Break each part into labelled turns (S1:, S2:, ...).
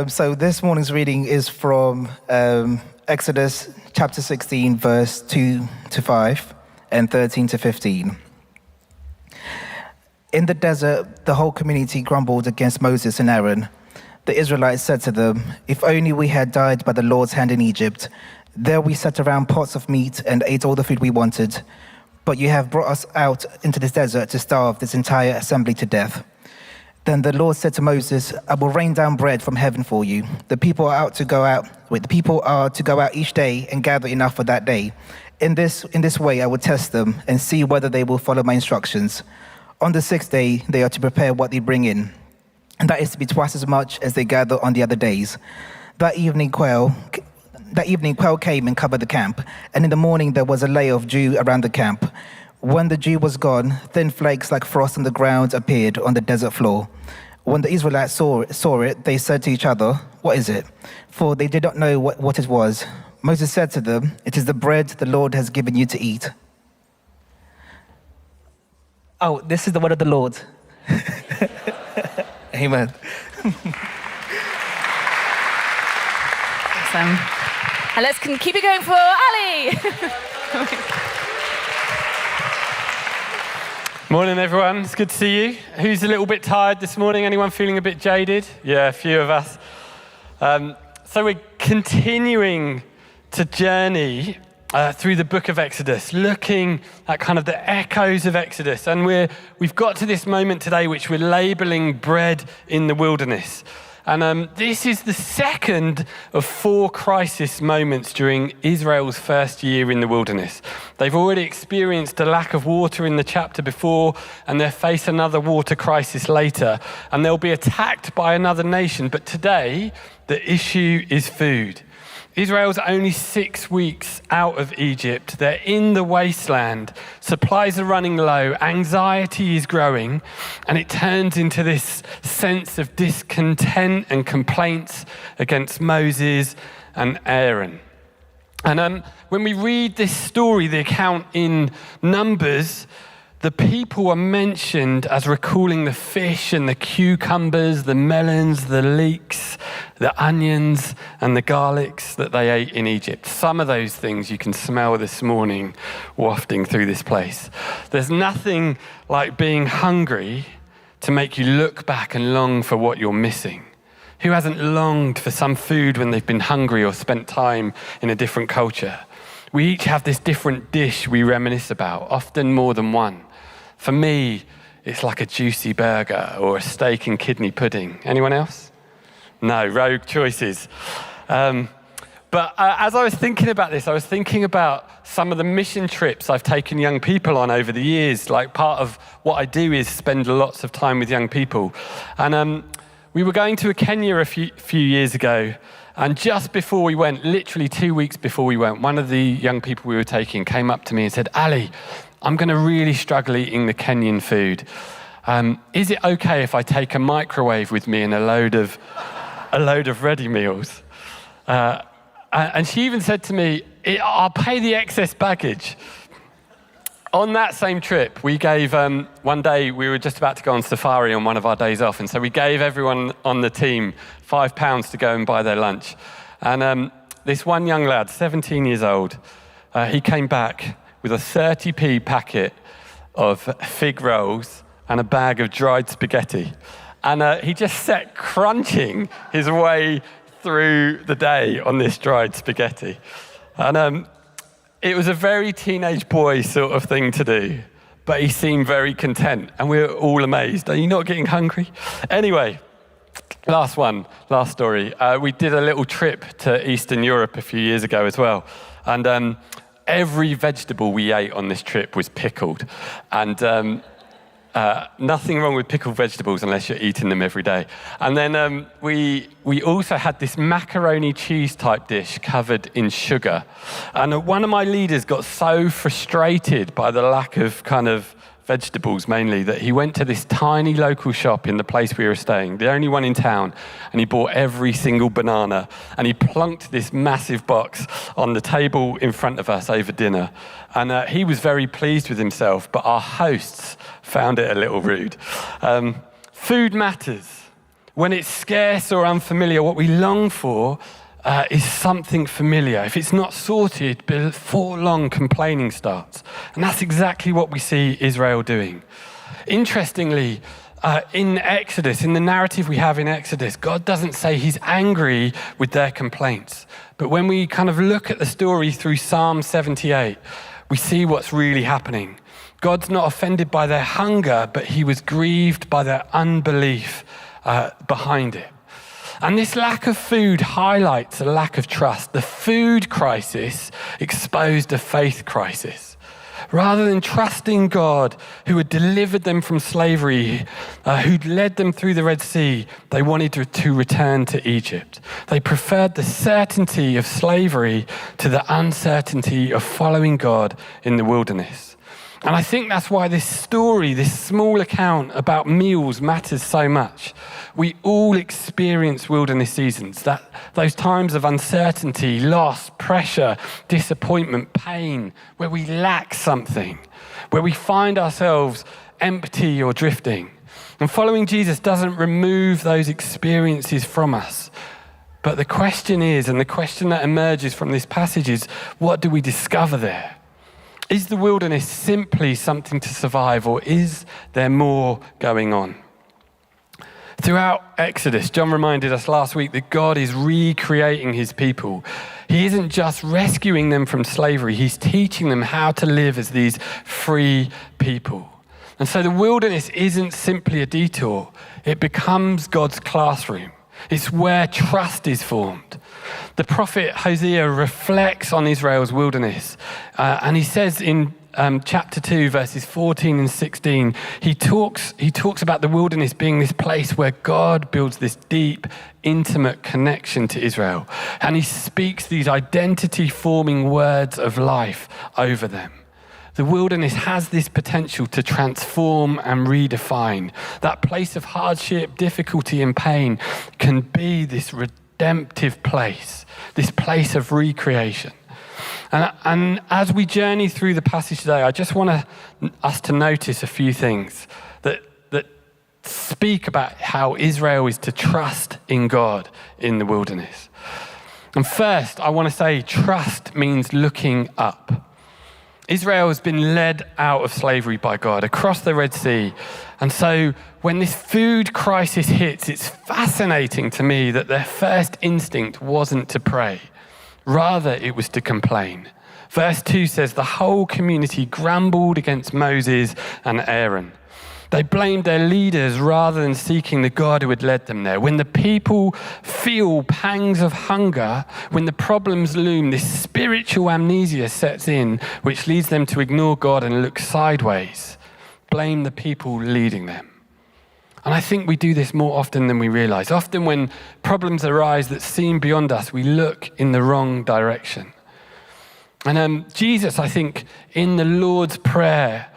S1: So this morning's reading is from Exodus chapter 16, verse 2 to 5 and 13 to 15. In the desert, the whole community grumbled against Moses and Aaron. The Israelites said to them, "If only we had died by the Lord's hand in Egypt. There we sat around pots of meat and ate all the food we wanted. But you have brought us out into this desert to starve this entire assembly to death." Then the Lord said to Moses, "I will rain down bread from heaven for you. The people are to go out each day and gather enough for that day. In this way I will test them and see whether they will follow my instructions. On the sixth day they are to prepare what they bring in, and that is to be twice as much as they gather on the other days." That evening quail came and covered the camp, and in the morning there was a layer of dew around the camp. When the dew was gone, thin flakes like frost on the ground appeared on the desert floor. When the Israelites saw it, they said to each other, "What is it?" For they did not know what it was. Moses said to them, "It is the bread the Lord has given you to eat." Oh, this is the word of the Lord. Amen.
S2: Awesome. And let's keep it going for Ali.
S3: Morning, everyone. It's good to see you. Who's a little bit tired this morning? Anyone feeling a bit jaded? Yeah, a few of us. So we're continuing to journey through the book of Exodus, looking at kind of the echoes of Exodus. And we've got to this moment today which we're labeling bread in the wilderness. And this is the second of 4 crisis moments during Israel's first year in the wilderness. They've already experienced a lack of water in the chapter before, and they'll face another water crisis later, and they'll be attacked by another nation. But today, the issue is food. Israel's only 6 weeks out of Egypt. They're in the wasteland. Supplies are running low. Anxiety is growing. And it turns into this sense of discontent and complaints against Moses and Aaron. And when we read this story, the account in Numbers, the people are mentioned as recalling the fish and the cucumbers, the melons, the leeks, the onions, and the garlics that they ate in Egypt. Some of those things you can smell this morning wafting through this place. There's nothing like being hungry to make you look back and long for what you're missing. Who hasn't longed for some food when they've been hungry or spent time in a different culture? We each have this different dish we reminisce about, often more than one. For me, it's like a juicy burger or a steak and kidney pudding. Anyone else? No, rogue choices. But as I was thinking about this, I was thinking about some of the mission trips I've taken young people on over the years. Like, part of what I do is spend lots of time with young people. And we were going to Kenya a few years ago. And just before we went, literally 2 weeks before we went, one of the young people we were taking came up to me and said, "Ali, I'm going to really struggle eating the Kenyan food. Is it okay if I take a microwave with me and a load of ready meals?" And she even said to me, "I'll pay the excess baggage." On that same trip, we gave, one day we were just about to go on safari on one of our days off, and so we gave everyone on the team £5 to go and buy their lunch. And this one young lad, 17 years old, he came back with a 30p packet of fig rolls and a bag of dried spaghetti. And he just sat crunching his way through the day on this dried spaghetti. And it was a very teenage boy sort of thing to do, but he seemed very content, and we were all amazed. Are you not getting hungry? Anyway, last story. We did a little trip to Eastern Europe a few years ago as well. And every vegetable we ate on this trip was pickled. And nothing wrong with pickled vegetables unless you're eating them every day. And then we also had this macaroni cheese type dish covered in sugar. And one of my leaders got so frustrated by the lack of kind of vegetables mainly, that he went to this tiny local shop in the place we were staying, the only one in town, and he bought every single banana, and he plunked this massive box on the table in front of us over dinner. And he was very pleased with himself, but our hosts found it a little rude. Food matters. When it's scarce or unfamiliar, what we long for is something familiar. If it's not sorted, before long, complaining starts. And that's exactly what we see Israel doing. Interestingly, in Exodus, in the narrative we have in Exodus, God doesn't say he's angry with their complaints. But when we kind of look at the story through Psalm 78, we see what's really happening. God's not offended by their hunger, but he was grieved by their unbelief behind it. And this lack of food highlights a lack of trust. The food crisis exposed a faith crisis. Rather than trusting God, who had delivered them from slavery, who'd led them through the Red Sea, they wanted to return to Egypt. They preferred the certainty of slavery to the uncertainty of following God in the wilderness. And I think that's why this story, this small account about meals matters so much. We all experience wilderness seasons, those times of uncertainty, loss, pressure, disappointment, pain, where we lack something, where we find ourselves empty or drifting. And following Jesus doesn't remove those experiences from us. But the question is, and the question that emerges from this passage is, what do we discover there? Is the wilderness simply something to survive, or is there more going on? Throughout Exodus, John reminded us last week that God is recreating his people. He isn't just rescuing them from slavery, he's teaching them how to live as these free people. And so the wilderness isn't simply a detour, it becomes God's classroom. It's where trust is formed. The prophet Hosea reflects on Israel's wilderness, and he says in chapter 2, verses 14 and 16, he talks about the wilderness being this place where God builds this deep, intimate connection to Israel. And he speaks these identity-forming words of life over them. The wilderness has this potential to transform and redefine. That place of hardship, difficulty, and pain can be this redemptive place, this place of recreation. And as we journey through the passage today, I just want us to notice a few things that speak about how Israel is to trust in God in the wilderness. And first, I want to say trust means looking up. Israel has been led out of slavery by God across the Red Sea. And so when this food crisis hits, it's fascinating to me that their first instinct wasn't to pray. Rather, it was to complain. Verse 2 says, the whole community grumbled against Moses and Aaron. They blamed their leaders rather than seeking the God who had led them there. When the people feel pangs of hunger, when the problems loom, this spiritual amnesia sets in, which leads them to ignore God and look sideways. Blame the people leading them. And I think we do this more often than we realize. Often when problems arise that seem beyond us, we look in the wrong direction. And Jesus, I think, in the Lord's Prayer,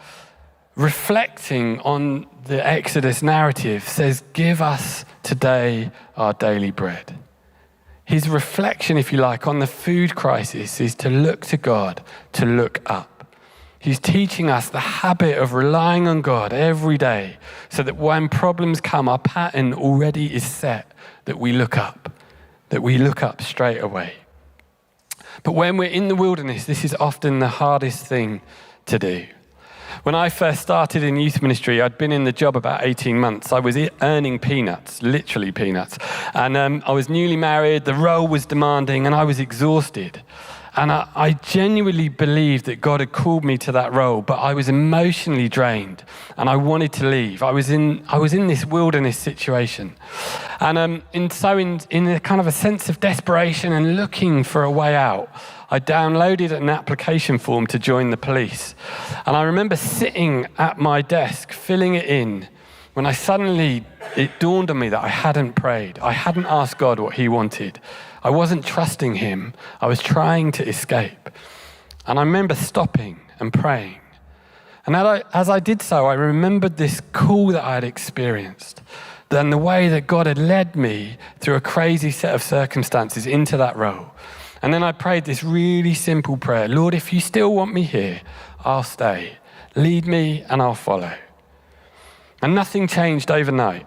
S3: reflecting on the Exodus narrative, says, give us today our daily bread. His reflection, if you like, on the food crisis is to look to God, to look up. He's teaching us the habit of relying on God every day so that when problems come, our pattern already is set, that we look up straight away. But when we're in the wilderness, this is often the hardest thing to do. When I first started in youth ministry, I'd been in the job about 18 months. I was earning peanuts, literally peanuts. And I was newly married, the role was demanding, and I was exhausted. And I genuinely believed that God had called me to that role, but I was emotionally drained and I wanted to leave. I was in this wilderness situation. And in a kind of a sense of desperation and looking for a way out, I downloaded an application form to join the police. And I remember sitting at my desk, filling it in, when it dawned on me that I hadn't prayed. I hadn't asked God what he wanted. I wasn't trusting him. I was trying to escape. And I remember stopping and praying. And as I did so, I remembered this call that I had experienced, and the way that God had led me through a crazy set of circumstances into that role. And then I prayed this really simple prayer. Lord, if you still want me here, I'll stay. Lead me and I'll follow. And nothing changed overnight.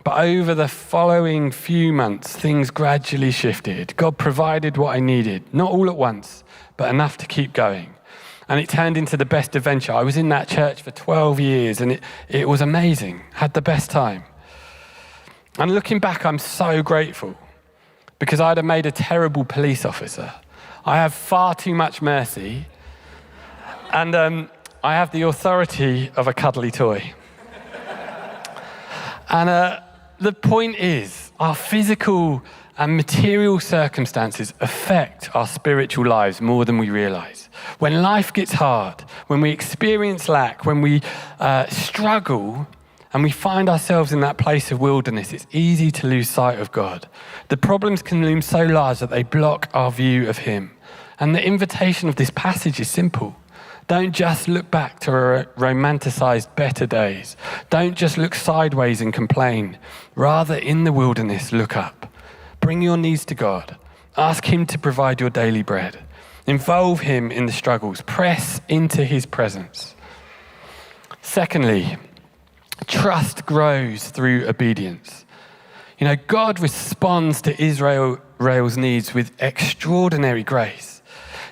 S3: But over the following few months, things gradually shifted. God provided what I needed, not all at once, but enough to keep going. And it turned into the best adventure. I was in that church for 12 years and it was amazing. Had the best time. And looking back, I'm so grateful because I'd have made a terrible police officer. I have far too much mercy and I have the authority of a cuddly toy. And the point is, our physical and material circumstances affect our spiritual lives more than we realize. When life gets hard, when we experience lack, when we struggle, and we find ourselves in that place of wilderness, it's easy to lose sight of God. The problems can loom so large that they block our view of Him. And the invitation of this passage is simple. Don't just look back to romanticized better days. Don't just look sideways and complain. Rather, in the wilderness, look up. Bring your needs to God. Ask Him to provide your daily bread. Involve Him in the struggles. Press into His presence. Secondly, trust grows through obedience. You know, God responds to Israel's needs with extraordinary grace.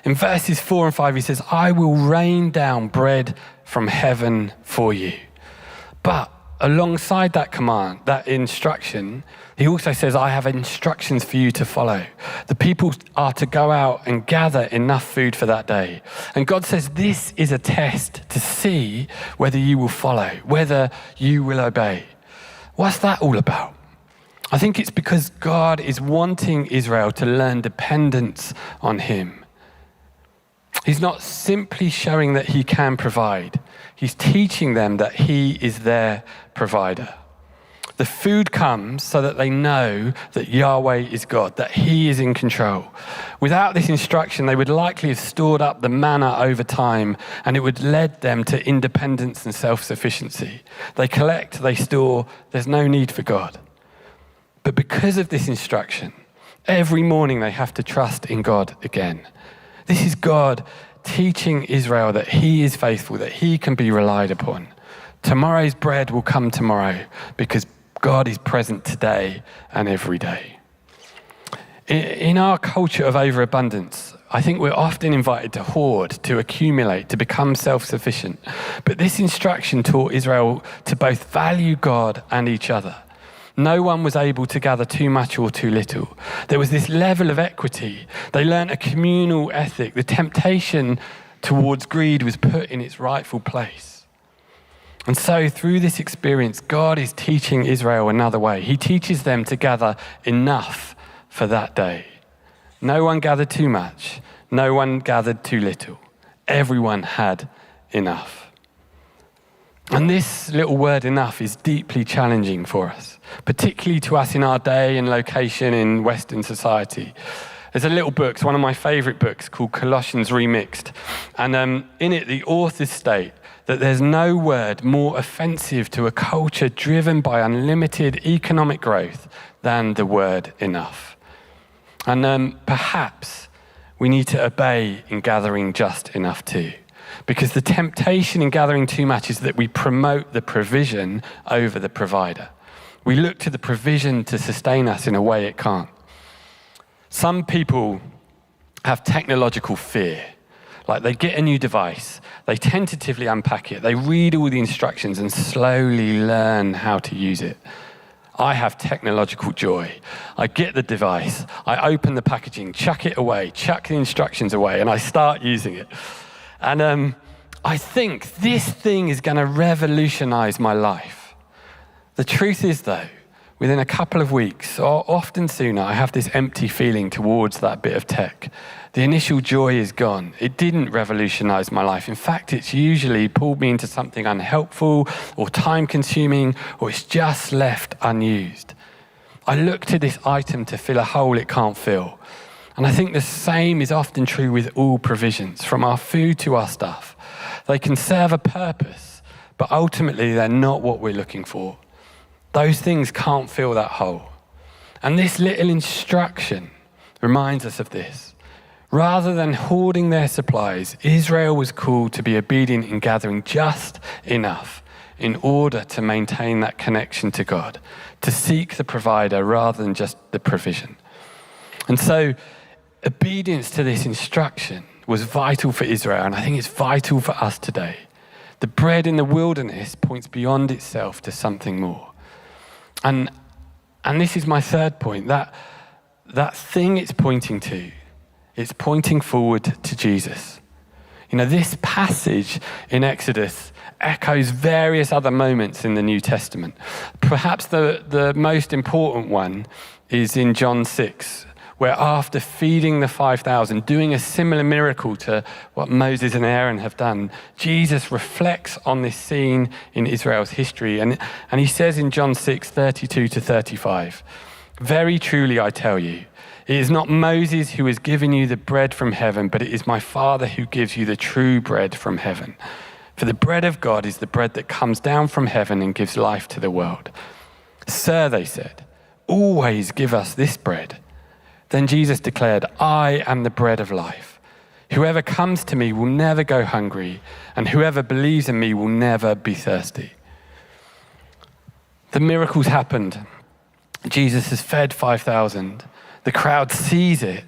S3: In verses 4 and 5, He says, I will rain down bread from heaven for you. But alongside that command, that instruction, He also says, I have instructions for you to follow. The people are to go out and gather enough food for that day. And God says, this is a test to see whether you will follow, whether you will obey. What's that all about? I think it's because God is wanting Israel to learn dependence on Him. He's not simply showing that He can provide. He's teaching them that He is their provider. The food comes so that they know that Yahweh is God, that He is in control. Without this instruction, they would likely have stored up the manna over time, and it would lead them to independence and self-sufficiency. They collect, they store, there's no need for God. But because of this instruction, every morning they have to trust in God again. This is God teaching Israel that He is faithful, that He can be relied upon. Tomorrow's bread will come tomorrow because God is present today and every day. In our culture of overabundance, I think we're often invited to hoard, to accumulate, to become self-sufficient. But this instruction taught Israel to both value God and each other. No one was able to gather too much or too little. There was this level of equity. They learned a communal ethic. The temptation towards greed was put in its rightful place. And so through this experience, God is teaching Israel another way. He teaches them to gather enough for that day. No one gathered too much. No one gathered too little. Everyone had enough. And this little word enough is deeply challenging for us, particularly to us in our day and location in Western society. There's a little book, it's one of my favorite books, called Colossians Remixed. And in it, the authors state that there's no word more offensive to a culture driven by unlimited economic growth than the word enough. And perhaps we need to obey in gathering just enough too. Because the temptation in gathering too much is that we promote the provision over the provider. We look to the provision to sustain us in a way it can't. Some people have technological fear. Like they get a new device, they tentatively unpack it, they read all the instructions and slowly learn how to use it. I have technological joy. I get the device, I open the packaging, chuck it away, chuck the instructions away, and I start using it. And I think this thing is going to revolutionize my life. The truth is, though, within a couple of weeks, or often sooner, I have this empty feeling towards that bit of tech. The initial joy is gone. It didn't revolutionize my life. In fact, it's usually pulled me into something unhelpful or time-consuming, or it's just left unused. I look to this item to fill a hole it can't fill. And I think the same is often true with all provisions, from our food to our stuff. They can serve a purpose, but ultimately they're not what we're looking for. Those things can't fill that hole. And this little instruction reminds us of this. Rather than hoarding their supplies, Israel was called to be obedient in gathering just enough in order to maintain that connection to God, to seek the provider rather than just the provision. And so obedience to this instruction was vital for Israel, and I think it's vital for us today. The bread in the wilderness points beyond itself to something more. And this is my third point, that thing it's pointing to, it's pointing forward to Jesus. You know, this passage in Exodus echoes various other moments in the New Testament. Perhaps the most important one is in John 6, where after feeding the 5,000, doing a similar miracle to what Moses and Aaron have done, Jesus reflects on this scene in Israel's history. And he says in John 6, 32 to 35, "Very truly I tell you, it is not Moses who has given you the bread from heaven, but it is my Father who gives you the true bread from heaven. For the bread of God is the bread that comes down from heaven and gives life to the world." "Sir," they said, "always give us this bread." Then Jesus declared, "I am the bread of life. Whoever comes to me will never go hungry, and whoever believes in me will never be thirsty." The miracles happened. Jesus has fed 5,000. The crowd sees it,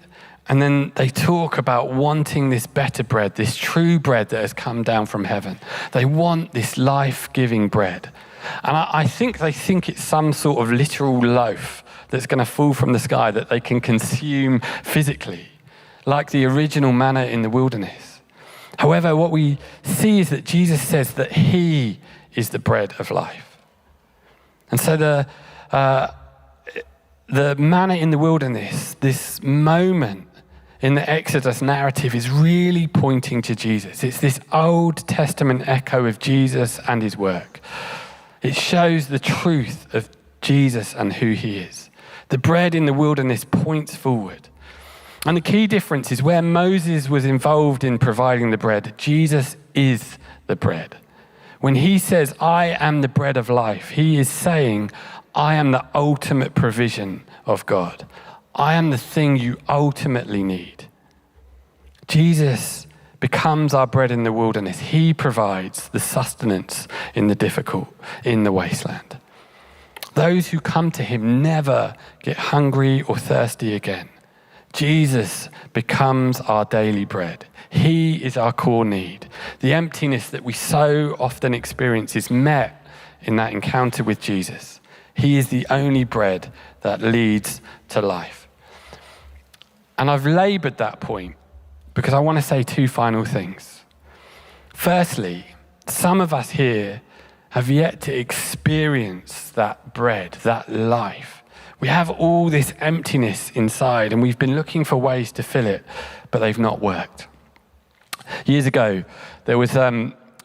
S3: and then they talk about wanting this better bread, this true bread that has come down from heaven. They want this life-giving bread. And I think they think it's some sort of literal loaf that's going to fall from the sky that they can consume physically, like the original manna in the wilderness. However, what we see is that Jesus says that he is the bread of life. And so the manna in the wilderness, this moment in the Exodus narrative, is really pointing to Jesus. It's this Old Testament echo of Jesus and his work. It shows the truth of Jesus and who he is. The bread in the wilderness points forward. And the key difference is where Moses was involved in providing the bread, Jesus is the bread. When he says, "I am the bread of life," he is saying, "I am the ultimate provision of God. I am the thing you ultimately need." Jesus becomes our bread in the wilderness. He provides the sustenance in the difficult, in the wasteland. Those who come to him never get hungry or thirsty again. Jesus becomes our daily bread. He is our core need. The emptiness that we so often experience is met in that encounter with Jesus. He is the only bread that leads to life. And I've labored that point because I want to say two final things. Firstly, some of us here have yet to experience that bread, that life. We have all this emptiness inside and we've been looking for ways to fill it, but they've not worked. Years ago, there was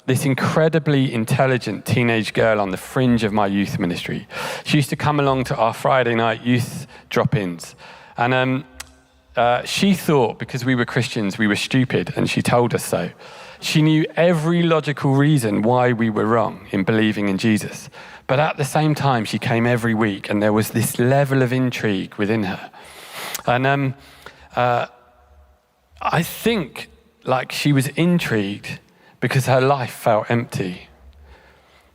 S3: this incredibly intelligent teenage girl on the fringe of my youth ministry. She used to come along to our Friday night youth drop-ins. And she thought because we were Christians, we were stupid, and she told us so. She knew every logical reason why we were wrong in believing in Jesus. But at the same time, she came every week, and there was this level of intrigue within her. And I think like she was intrigued because her life felt empty.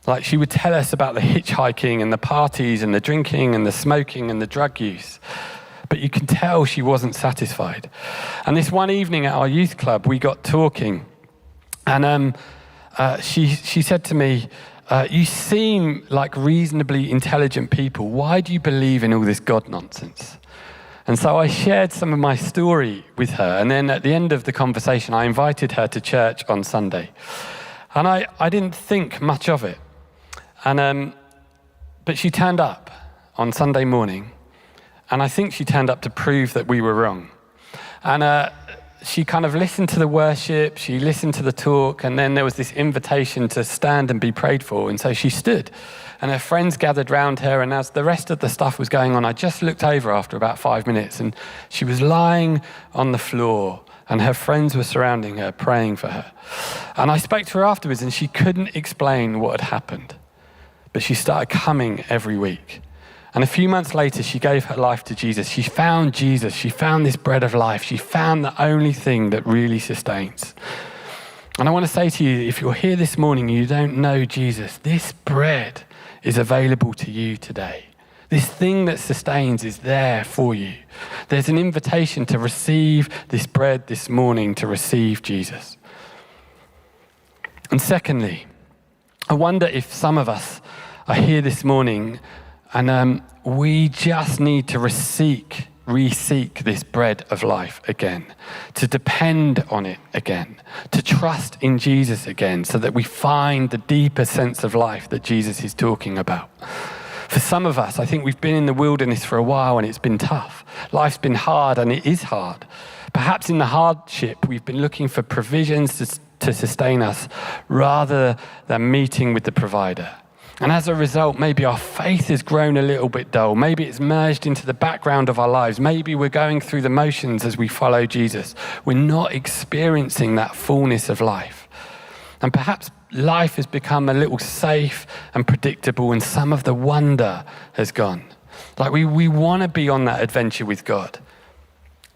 S3: Like she would tell us about the hitchhiking and the parties and the drinking and the smoking and the drug use. But you can tell she wasn't satisfied. And this one evening at our youth club, we got talking. And she said to me, "You seem like reasonably intelligent people. Why do you believe in all this God nonsense?" And so I shared some of my story with her. And then at the end of the conversation, I invited her to church on Sunday. And I didn't think much of it. And but she turned up on Sunday morning. And I think she turned up to prove that we were wrong. And she kind of listened to the worship, she listened to the talk, and then there was this invitation to stand and be prayed for. And so she stood, and her friends gathered round her, and as the rest of the stuff was going on, I just looked over after about 5 minutes, and she was lying on the floor, and her friends were surrounding her, praying for her. And I spoke to her afterwards, and she couldn't explain what had happened, but she started coming every week. And a few months later, she gave her life to Jesus. She found Jesus. She found this bread of life. She found the only thing that really sustains. And I want to say to you, if you're here this morning and you don't know Jesus, this bread is available to you today. This thing that sustains is there for you. There's an invitation to receive this bread this morning, to receive Jesus. And secondly, I wonder if some of us are here this morning and we just need to re-seek this bread of life again, to depend on it again, to trust in Jesus again, so that we find the deeper sense of life that Jesus is talking about. For some of us, I think we've been in the wilderness for a while and it's been tough. Life's been hard and it is hard. Perhaps in the hardship, we've been looking for provisions to sustain us rather than meeting with the provider. And as a result, maybe our faith has grown a little bit dull. Maybe it's merged into the background of our lives. Maybe we're going through the motions as we follow Jesus. We're not experiencing that fullness of life. And perhaps life has become a little safe and predictable and some of the wonder has gone. Like we want to be on that adventure with God.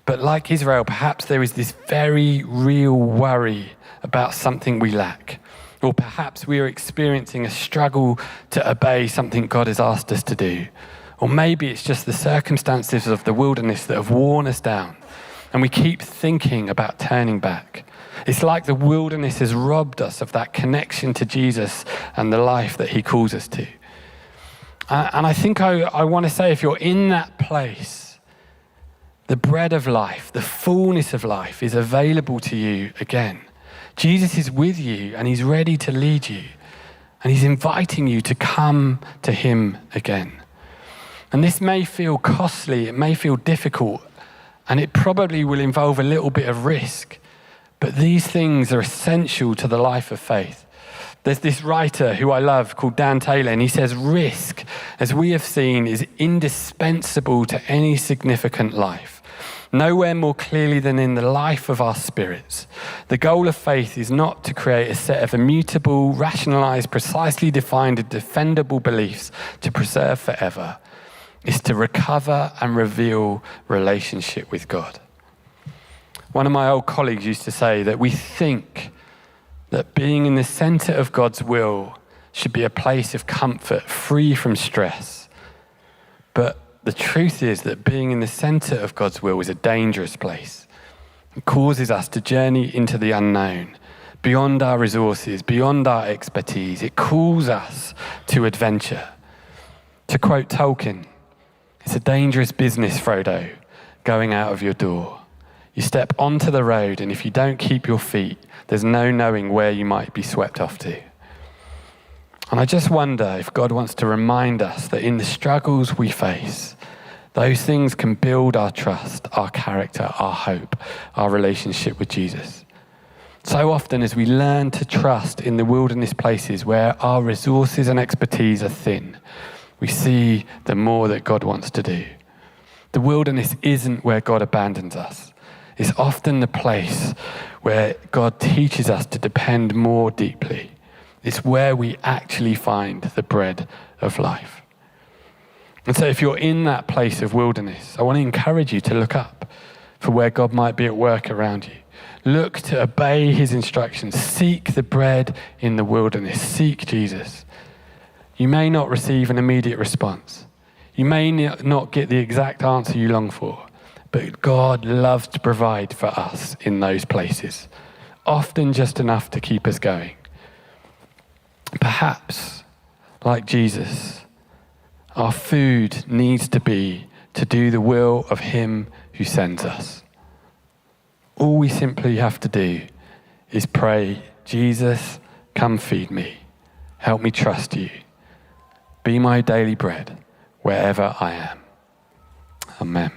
S3: But like Israel, perhaps there is this very real worry about something we lack. Or perhaps we are experiencing a struggle to obey something God has asked us to do. Or maybe it's just the circumstances of the wilderness that have worn us down and we keep thinking about turning back. It's like the wilderness has robbed us of that connection to Jesus and the life that he calls us to. And I think I want to say, if you're in that place, the bread of life, the fullness of life is available to you again. Jesus is with you and he's ready to lead you. And he's inviting you to come to him again. And this may feel costly, it may feel difficult, and it probably will involve a little bit of risk. But these things are essential to the life of faith. There's this writer who I love called Dan Taylor, and he says, risk, as we have seen, is indispensable to any significant life. Nowhere more clearly than in the life of our spirits. The goal of faith is not to create a set of immutable, rationalized, precisely defined and defendable beliefs to preserve forever. It's to recover and reveal relationship with God. One of my old colleagues used to say that we think that being in the center of God's will should be a place of comfort, free from stress. But the truth is that being in the center of God's will is a dangerous place. It causes us to journey into the unknown, beyond our resources, beyond our expertise. It calls us to adventure. To quote Tolkien, it's a dangerous business, Frodo, going out of your door. You step onto the road, and if you don't keep your feet, there's no knowing where you might be swept off to. And I just wonder if God wants to remind us that in the struggles we face, those things can build our trust, our character, our hope, our relationship with Jesus. So often as we learn to trust in the wilderness places where our resources and expertise are thin, we see the more that God wants to do. The wilderness isn't where God abandons us. It's often the place where God teaches us to depend more deeply. It's where we actually find the bread of life. And so if you're in that place of wilderness, I want to encourage you to look up for where God might be at work around you. Look to obey his instructions. Seek the bread in the wilderness. Seek Jesus. You may not receive an immediate response. You may not get the exact answer you long for, but God loves to provide for us in those places, often just enough to keep us going. Perhaps, like Jesus, our food needs to be to do the will of him who sends us. All we simply have to do is pray, Jesus, come feed me. Help me trust you. Be my daily bread wherever I am. Amen.